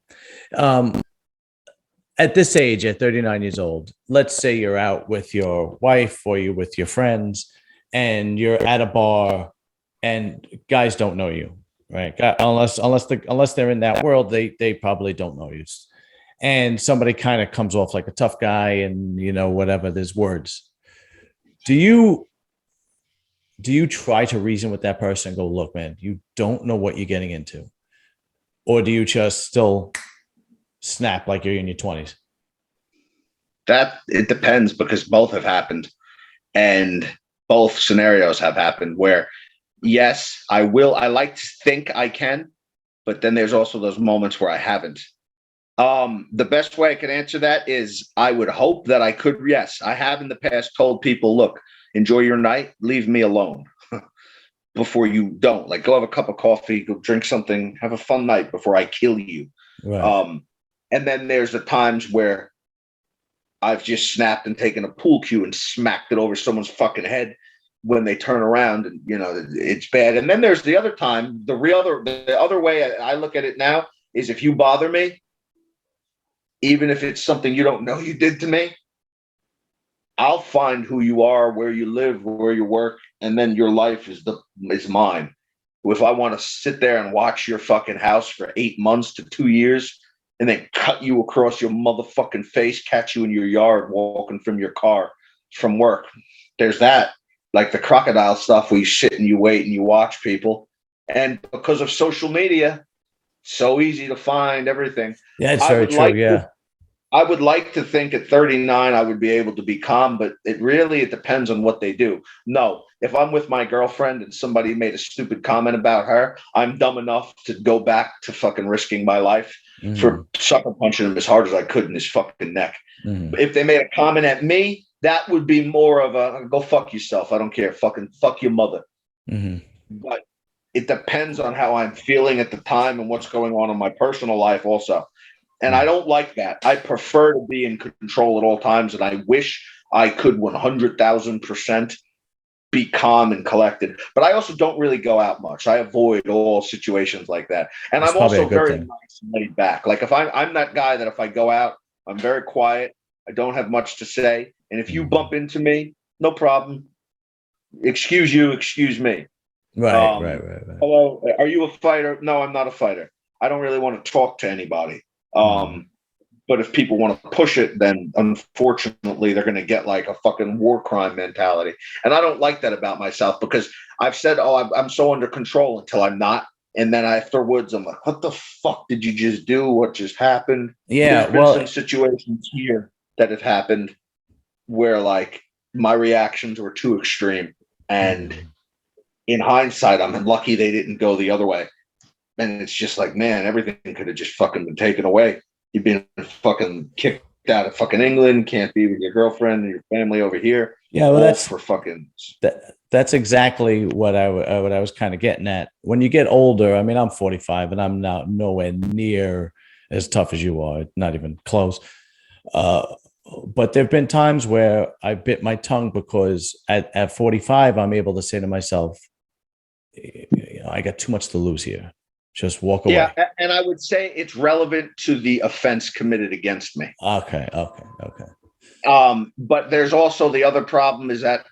At this age, at 39 years old, let's say you're out with your wife or you're with your friends and you're at a bar and guys don't know you, right? Unless they're in that world, they probably don't know you. And somebody kind of comes off like a tough guy and, whatever, there's words. Do you try to reason with that person and go, look, man, you don't know what you're getting into? Or do you just still snap like you're in your 20s? It depends because both have happened and both scenarios have happened where, yes, I like to think I can, but then there's also those moments where I haven't. The best way I can answer that is I would hope that I could. Yes, I have in the past told people, look, enjoy your night, leave me alone before you don't. Like, go have a cup of coffee, go drink something, have a fun night before I kill you. Right. And then there's the times where I've just snapped and taken a pool cue and smacked it over someone's fucking head when they turn around and, it's bad. And then there's the other time, the other way I look at it now is if you bother me, even if it's something you don't know you did to me, I'll find who you are, where you live, where you work, and then your life is mine. If I want to sit there and watch your fucking house for 8 months to 2 years and then cut you across your motherfucking face, catch you in your yard walking from your car from work, there's that. Like the crocodile stuff where you sit and you wait and you watch people. And because of social media, so easy to find everything. Yeah, it's very true. I would like to think at 39 I would be able to be calm, but it depends on what they do. No, if I'm with my girlfriend and somebody made a stupid comment about her, I'm dumb enough to go back to fucking risking my life for sucker punching him as hard as I could in his fucking neck. Mm-hmm. If they made a comment at me, that would be more of a go fuck yourself. I don't care. Fucking fuck your mother. Mm-hmm. But it depends on how I'm feeling at the time and what's going on in my personal life also. And I don't like that. I prefer to be in control at all times. And I wish I could 100,000% be calm and collected. But I also don't really go out much. I avoid all situations like that. And That's I'm probably a also good very thing. nice and laid back. Like if I'm that guy that if I go out, I'm very quiet. I don't have much to say. And if you bump into me, no problem. Excuse you, excuse me. Right. Hello, are you a fighter? No, I'm not a fighter. I don't really want to talk to anybody. But if people want to push it, then unfortunately they're going to get like a fucking war crime mentality. And I don't like that about myself because I've said, oh, I'm so under control until I'm not. And then afterwards, I'm like, what the fuck did you just do? What just happened? Yeah. There's been some situations here that have happened where like my reactions were too extreme. And in hindsight, I'm lucky they didn't go the other way. And it's just like, man, everything could have just fucking been taken away. You've been fucking kicked out of fucking England, can't be with your girlfriend and your family over here. Yeah, well, that's for fucking. That's exactly what I was kind of getting at. When you get older, I mean, I'm 45 and I'm now nowhere near as tough as you are, not even close. But there've been times where I bit my tongue because at 45, I'm able to say to myself, I got too much to lose here. Just walk away. Yeah, and I would say it's relevant to the offense committed against me. Okay. But there's also the other problem is that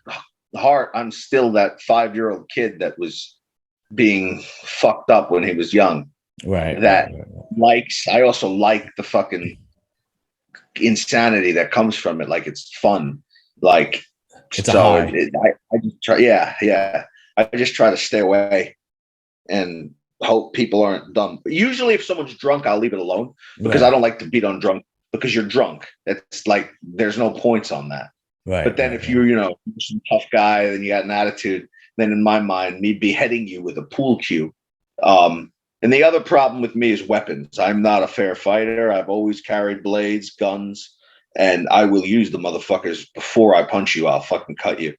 heart, I'm still that 5-year-old kid that was being fucked up when he was young. Right. I also like the fucking insanity that comes from it. Like it's fun. Like it's a high. I just try. Yeah. I just try to stay away and hope people aren't dumb. But usually if someone's drunk, I'll leave it alone because I don't like to beat on drunk because you're drunk. It's like, there's no points on that. Right. But then if you're, some tough guy and you got an attitude, then in my mind, me beheading you with a pool cue. And the other problem with me is weapons. I'm not a fair fighter. I've always carried blades, guns, and I will use the motherfuckers before I punch you. I'll fucking cut you.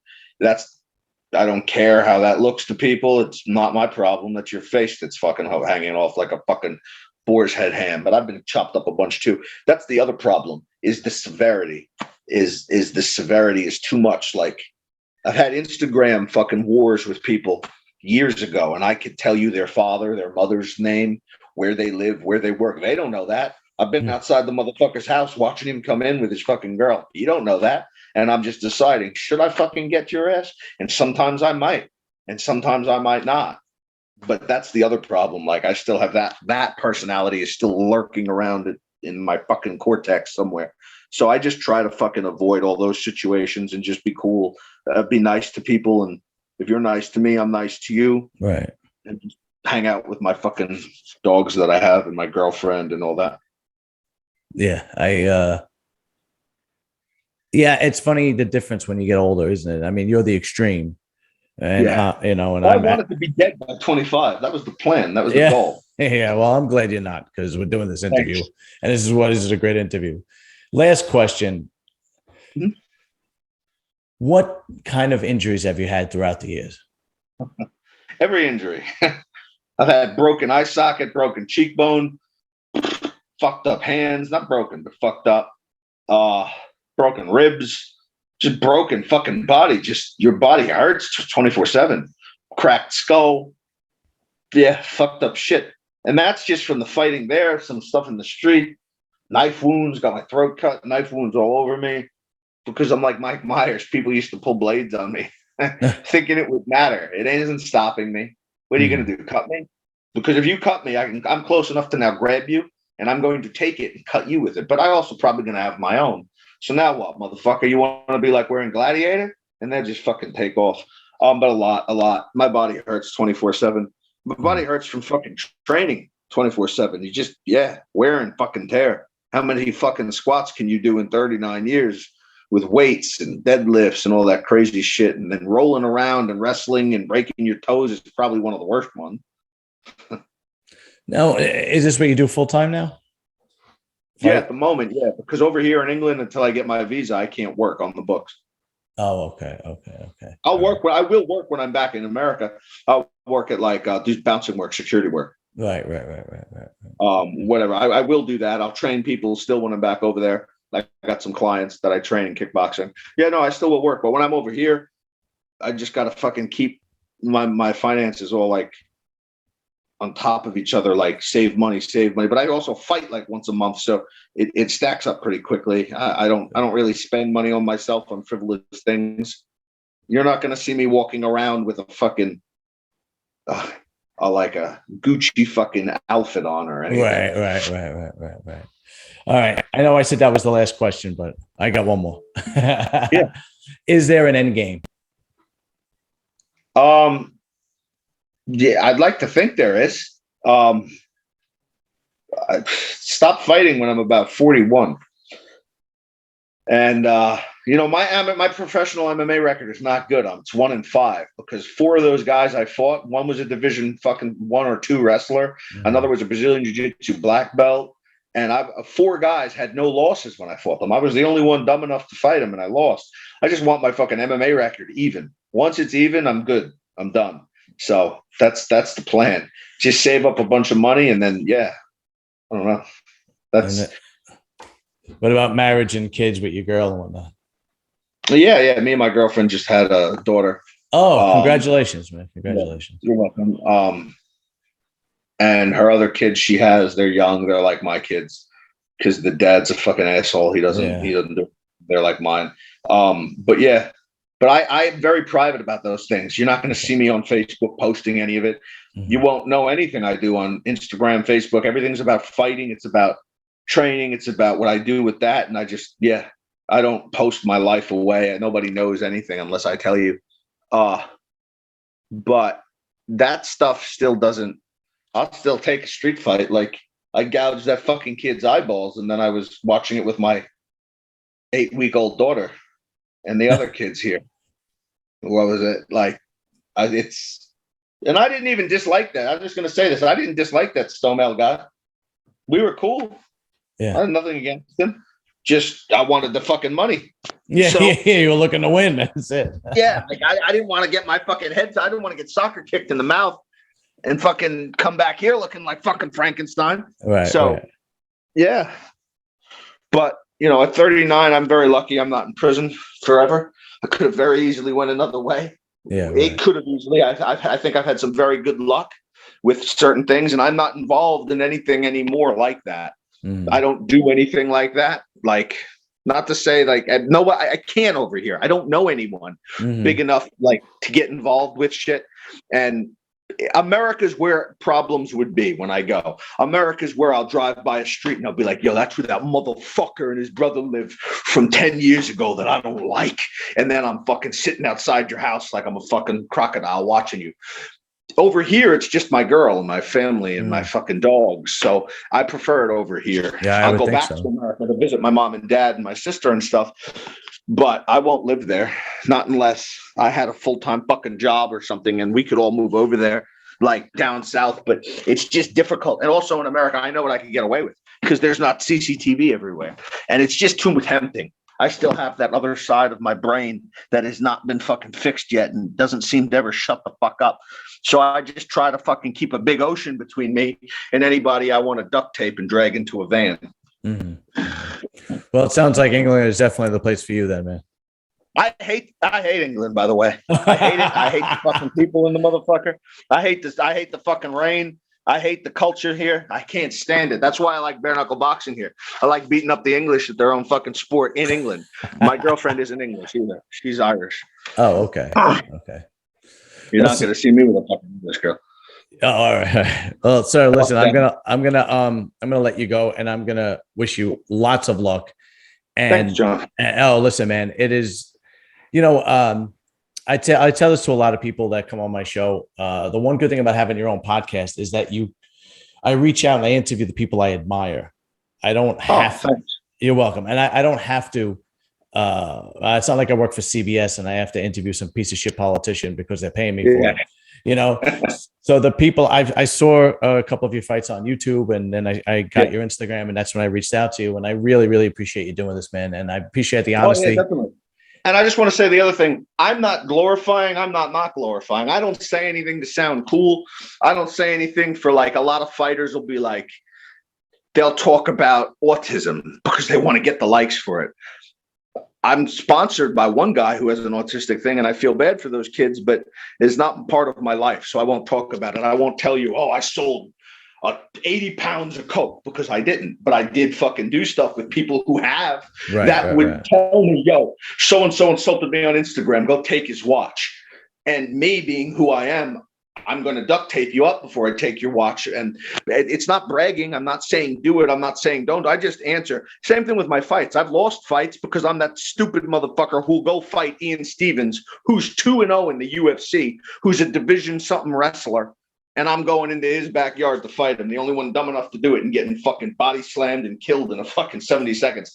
I don't care how that looks to people. It's not my problem. That's your face that's fucking hanging off like a fucking boar's head ham. But I've been chopped up a bunch too. That's the other problem is the severity. Is the severity is too much. Like I've had Instagram fucking wars with people years ago, and I could tell you their father, their mother's name, where they live, where they work. They don't know that. I've been outside the motherfucker's house watching him come in with his fucking girl. You don't know that. And I'm just deciding, should I fucking get your ass? And sometimes I might, and sometimes I might not. But that's the other problem. Like I still have that personality is still lurking around in my fucking cortex somewhere. So I just try to fucking avoid all those situations and just be cool, be nice to people. And if you're nice to me, I'm nice to you. Right. And just hang out with my fucking dogs that I have and my girlfriend and all that. Yeah. Yeah, it's funny the difference when you get older, isn't it? I mean, you're the extreme, and and I wanted to be dead by 25. That was the plan. That was the goal. Yeah, well, I'm glad you're not because we're doing this interview, and this is a great interview. Last question: What kind of injuries have you had throughout the years? Every injury. I've had broken eye socket, broken cheekbone, fucked up hands, not broken, but fucked up. Broken ribs, just broken fucking body. Just your body hurts 24/7. Cracked skull. Yeah, fucked up shit. And that's just from the fighting there. Some stuff in the street. Knife wounds, got my throat cut, knife wounds all over me. Because I'm like Mike Myers. People used to pull blades on me, thinking it would matter. It isn't stopping me. What are you going to do? Cut me? Because if you cut me, I'm close enough to now grab you, and I'm going to take it and cut you with it. But I also probably going to have my own. So now what, motherfucker? You want to be like wearing Gladiator? And then just fucking take off. But a lot. My body hurts 24/7. My body hurts from fucking training 24/7. You just, wear and fucking tear. how many fucking squats can you do in 39 years with weights and deadlifts and all that crazy shit? And then rolling around and wrestling and breaking your toes is probably one of the worst ones. Now, is this what you do full time now? Yeah, at the moment, yeah. Because over here in England, until I get my visa, I can't work on the books. Oh, okay. I will work when I'm back in America. I'll work at like do bouncing work, security work. Right. Whatever. I will do that. I'll train people still when I'm back over there. Like, I got some clients that I train in kickboxing. Yeah, no, I still will work. But when I'm over here, I just got to fucking keep my finances all like on top of each other, like save money. But I also fight like once a month. So it stacks up pretty quickly. I don't really spend money on myself on frivolous things. You're not going to see me walking around with a fucking like a Gucci fucking outfit on or anything. Right. All right. I know I said that was the last question, but I got one more. Yeah. Is there an end game? Yeah, I'd like to think there is. I stopped fighting when I'm about 41. And my professional MMA record is not good. It's 1-5 because 4 of those guys I fought, one was a division fucking 1 or 2 wrestler, another was a Brazilian Jiu-Jitsu black belt, and 4 guys had no losses when I fought them. I was the only one dumb enough to fight them, and I lost. I just want my fucking MMA record even. Once it's even, I'm good. I'm done. So that's the plan. Just save up a bunch of money, and then I don't know. What about marriage and kids with your girl and whatnot? Yeah. Me and my girlfriend just had a daughter. Oh, congratulations, man! Congratulations. You're welcome. And her other kids she has, they're young. They're like my kids because the dad's a fucking asshole. He doesn't do. They're like mine. But I'm very private about those things. You're not going to see me on Facebook posting any of it. You won't know anything I do on Instagram, Facebook. Everything's about fighting. It's about training. It's about what I do with that. And I don't post my life away. Nobody knows anything unless I tell you. But that stuff still doesn't. I'll still take a street fight. Like, I gouged that fucking kid's eyeballs, and then I was watching it with my 8-week-old daughter and the other kids here. What was it like? And I didn't even dislike that. I'm just going to say this. I didn't dislike that Stomel guy. We were cool. Yeah. I had nothing against him. Just, I wanted the fucking money. Yeah. You were looking to win. That's it. Yeah. Like, I didn't want to get my fucking head. I didn't want to get soccer kicked in the mouth and fucking come back here looking like fucking Frankenstein. Right. So, yeah. But, at 39, I'm very lucky I'm not in prison forever. I could have very easily went another way. Yeah, right. It could have easily. I think I've had some very good luck with certain things, and I'm not involved in anything anymore like that. I don't do anything like that. Like, not to say like, no, I can't over here. I don't know anyone big enough like to get involved with shit. And America's where problems would be when I go. America's where I'll drive by a street and I'll be like, yo, that's where that motherfucker and his brother lived from 10 years ago that I don't like. And then I'm fucking sitting outside your house like I'm a fucking crocodile watching you. Over here, it's just my girl and my family and my fucking dogs. So I prefer it over here. Yeah, I'll go back to America to visit my mom and dad and my sister and stuff. But I won't live there, not unless I had a full-time fucking job or something and we could all move over there, like down south. But it's just difficult. And also in America, I know what I can get away with because there's not CCTV everywhere. And it's just too tempting. I still have that other side of my brain that has not been fucking fixed yet and doesn't seem to ever shut the fuck up. So I just try to fucking keep a big ocean between me and anybody I want to duct tape and drag into a van. Well, it sounds like England is definitely the place for you then, man. I hate England, by the way. I hate it. I hate the fucking people in the motherfucker. I hate this. I hate the fucking rain. I hate the culture here. I can't stand it. That's why I like bare knuckle boxing here. I like beating up the English at their own fucking sport in England. My girlfriend isn't English either. She's Irish. Oh, okay. Okay. You're not going to see me with a fucking English girl. Oh, all right. Well, sir, listen, I'm gonna let you go, and I'm gonna wish you lots of luck. And thanks, John. Listen, man, it is, I tell this to a lot of people that come on my show. The one good thing about having your own podcast is that I reach out and I interview the people I admire. I don't have to. You're welcome. And I don't have to. It's not like I work for CBS and I have to interview some piece of shit politician because they're paying me for it. You know, so the people I saw a couple of your fights on YouTube, and then I got your Instagram, and that's when I reached out to you. And I really, really appreciate you doing this, man. And I appreciate the honesty. Yeah, definitely. And I just want to say the other thing. I'm not glorifying. I'm not glorifying. I don't say anything to sound cool. I don't say anything for like a lot of fighters will be like, they'll talk about autism because they want to get the likes for it. I'm sponsored by one guy who has an autistic thing, and I feel bad for those kids, but it's not part of my life. So I won't talk about it. I won't tell you, oh, I sold 80 pounds of coke, because I didn't, but I did fucking do stuff with people who have would tell me, yo, so-and-so insulted me on Instagram, go take his watch. And me being who I am, I'm going to duct tape you up before I take your watch. And it's not bragging. I'm not saying do it. I'm not saying don't. I just answer. Same thing with my fights. I've lost fights because I'm that stupid motherfucker who'll go fight Ian Stevens, who's 2-0 in the UFC, who's a division something wrestler. And I'm going into his backyard to fight him. The only one dumb enough to do it and getting fucking body slammed and killed in a fucking 70 seconds.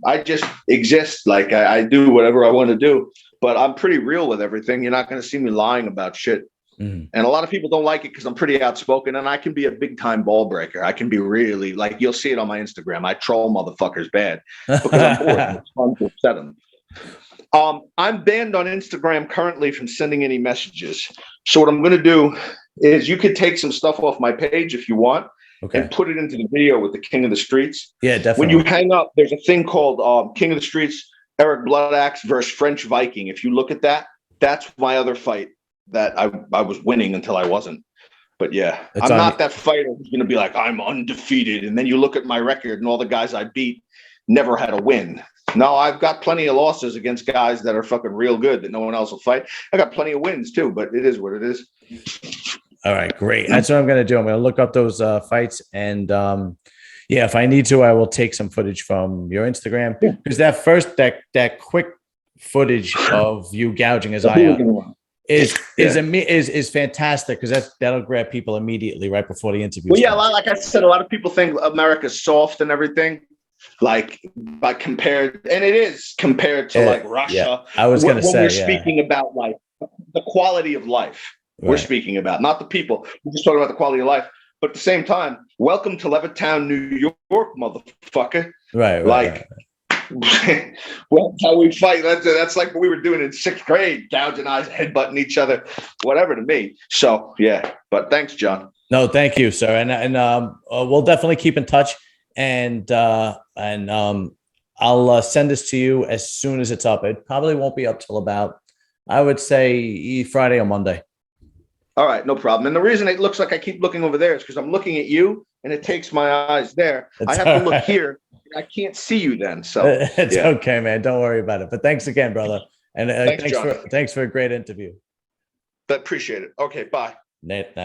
I just exist. Like I do whatever I want to do, but I'm pretty real with everything. You're not going to see me lying about shit. And a lot of people don't like it because I'm pretty outspoken, and I can be a big time ball breaker. I can be really, like, you'll see it on my Instagram. I troll motherfuckers bad because I'm bored. And it's fun to upset them. I'm banned on Instagram currently from sending any messages. So what I'm going to do is you could take some stuff off my page if you want, and put it into the video with the King of the Streets. Yeah, definitely. When you hang up, there's a thing called King of the Streets, Eric Bloodaxe versus French Viking. If you look at that, that's my other fight that I was winning until I wasn't. But yeah, I'm not that fighter who's going to be like, I'm undefeated. And then you look at my record and all the guys I beat never had a win. No, I've got plenty of losses against guys that are fucking real good that no one else will fight. I got plenty of wins too, but it is what it is. All right, great. That's what I'm going to do. I'm going to look up those fights, and yeah, if I need to, I will take some footage from your Instagram, because that quick footage of you gouging his eye out is fantastic, because that'll grab people immediately right before the interview. Well, yeah, like I said, a lot of people think America's soft and everything, like compared, and it is compared to like Russia. Yeah. I was going to say, we're speaking about like the quality of life. We're speaking about, not the people. We're just talking about the quality of life. But at the same time, welcome to Levittown, New York, motherfucker. Right. Well, that's how we fight. That's like what we were doing in 6th grade, gouging eyes, headbutting each other, whatever to me. So yeah, but thanks, John. No, thank you, sir. And we'll definitely keep in touch, and I'll send this to you as soon as it's up. It probably won't be up till about, I would say, Friday or Monday. All right, no problem. And the reason it looks like I keep looking over there is because I'm looking at you, and it takes my eyes there. I have to look here. I can't see you then. So it's okay, man. Don't worry about it. But thanks again, brother. And thanks for a great interview. Appreciate it. Okay, bye. Night.